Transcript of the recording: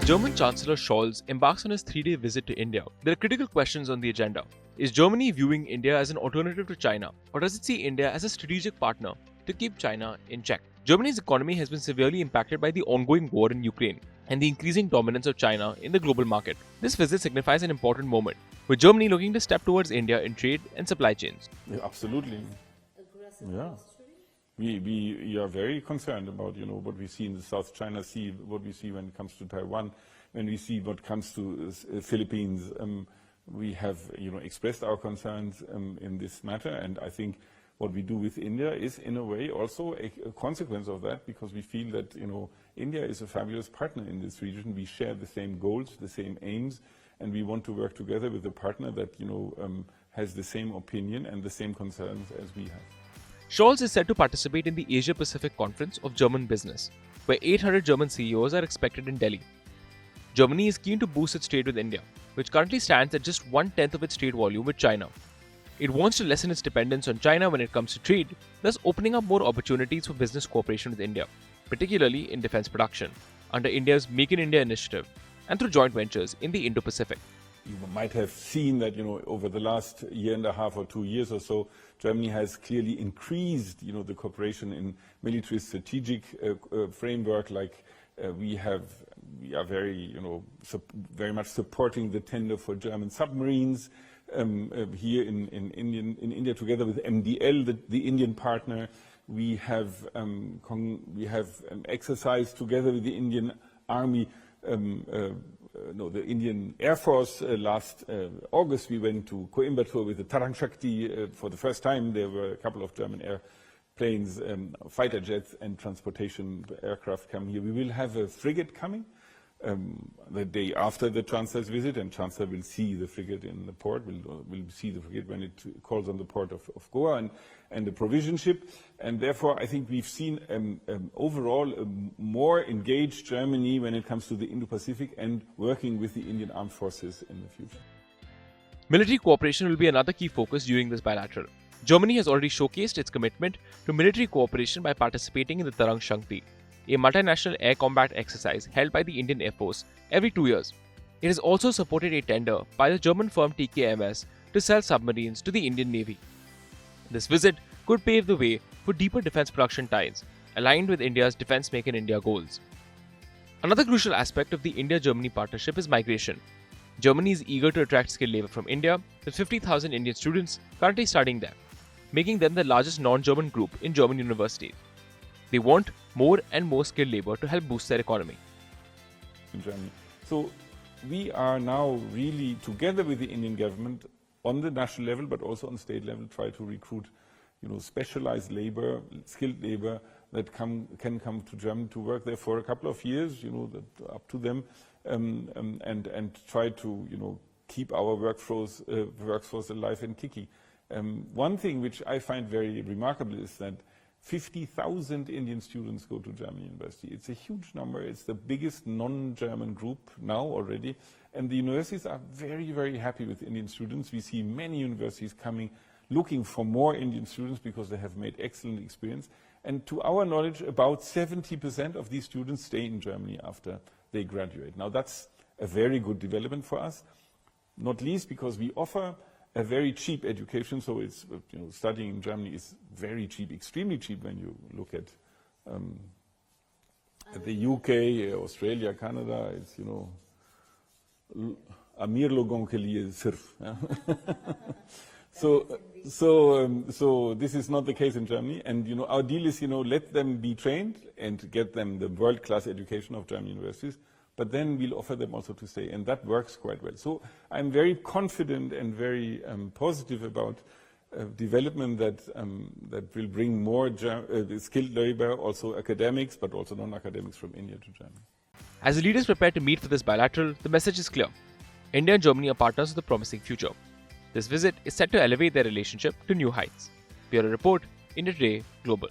German Chancellor Scholz embarks on his 3-day visit to India. There are critical questions on the agenda. Is Germany viewing India as an alternative to China, or does it see India as a strategic partner to keep China in check? Germany's economy has been severely impacted by the ongoing war in Ukraine and the increasing dominance of China in the global market. This visit signifies an important moment, with Germany looking to step towards India in trade and supply chains. Yeah, absolutely. Yeah. We are very concerned about, what we see in the South China Sea, what we see when it comes to Taiwan, when we see what comes to Philippines. We have, expressed our concerns in this matter, and I think what we do with India is, in a way, also a consequence of that, because we feel that, India is a fabulous partner in this region. We share the same goals, the same aims, and we want to work together with a partner that, has the same opinion and the same concerns as we have. Scholz is set to participate in the Asia-Pacific Conference of German Business, where 800 German CEOs are expected in Delhi. Germany is keen to boost its trade with India, which currently stands at just 1/10 of its trade volume with China. It wants to lessen its dependence on China when it comes to trade, thus opening up more opportunities for business cooperation with India, particularly in defense production, under India's Make in India initiative and through joint ventures in the Indo-Pacific. You might have seen that, over the last year and a half or 2 years or so, Germany has clearly increased, the cooperation in military strategic framework. Like we are very, very much supporting the tender for German submarines here in India, together with MDL, the Indian partner. We have exercised together with the Indian Army. The Indian Air Force. Last August we went to Coimbatore with the Tarang Shakti for the first time. There were a couple of German airplanes, fighter jets and transportation aircraft come here. We will have a frigate coming the day after the Chancellor's visit, and Chancellor will see the frigate in the port, will see the frigate when it calls on the port of Goa and the provision ship. And therefore I think we've seen overall a more engaged Germany when it comes to the Indo-Pacific and working with the Indian Armed Forces in the future. Military cooperation will be another key focus during this bilateral. Germany has already showcased its commitment to military cooperation by participating in the Tarang Shakti, a multinational air combat exercise held by the Indian Air Force every 2 years. It has also supported a tender by the German firm TKMS to sell submarines to the Indian Navy. This visit could pave the way for deeper defense production ties, aligned with India's Defense Make in India goals. Another crucial aspect of the India-Germany partnership is migration. Germany is eager to attract skilled labor from India, with 50,000 Indian students currently studying there, making them the largest non-German group in German universities. They want more and more skilled labor to help boost their economy. In Germany. So we are now really, together with the Indian government, on the national level but also on state level, try to recruit specialized labor, skilled labor that can come to Germany to work there for a couple of years, that up to them, and try to keep our workforce alive and kicking. One thing which I find very remarkable is that 50,000 Indian students go to German university. It's a huge number. It's the biggest non-German group now already. And the universities are very, very happy with Indian students. We see many universities coming, looking for more Indian students because they have made excellent experience. And to our knowledge, about 70% of these students stay in Germany after they graduate. Now that's a very good development for us, not least because we offer a very cheap education. So it's, studying in Germany is very cheap, extremely cheap when you look at the UK, Australia, Canada. It's, Amir logon ke liye sirf. So this is not the case in Germany, and our deal is, let them be trained and get them the world-class education of German universities, but then we'll offer them also to stay, and that works quite well. So I'm very confident and very positive about development that will bring more skilled labor, also academics, but also non-academics from India to Germany. As the leaders prepare to meet for this bilateral, the message is clear. India and Germany are partners with a promising future. This visit is set to elevate their relationship to new heights. Bureau Report, India Today Global.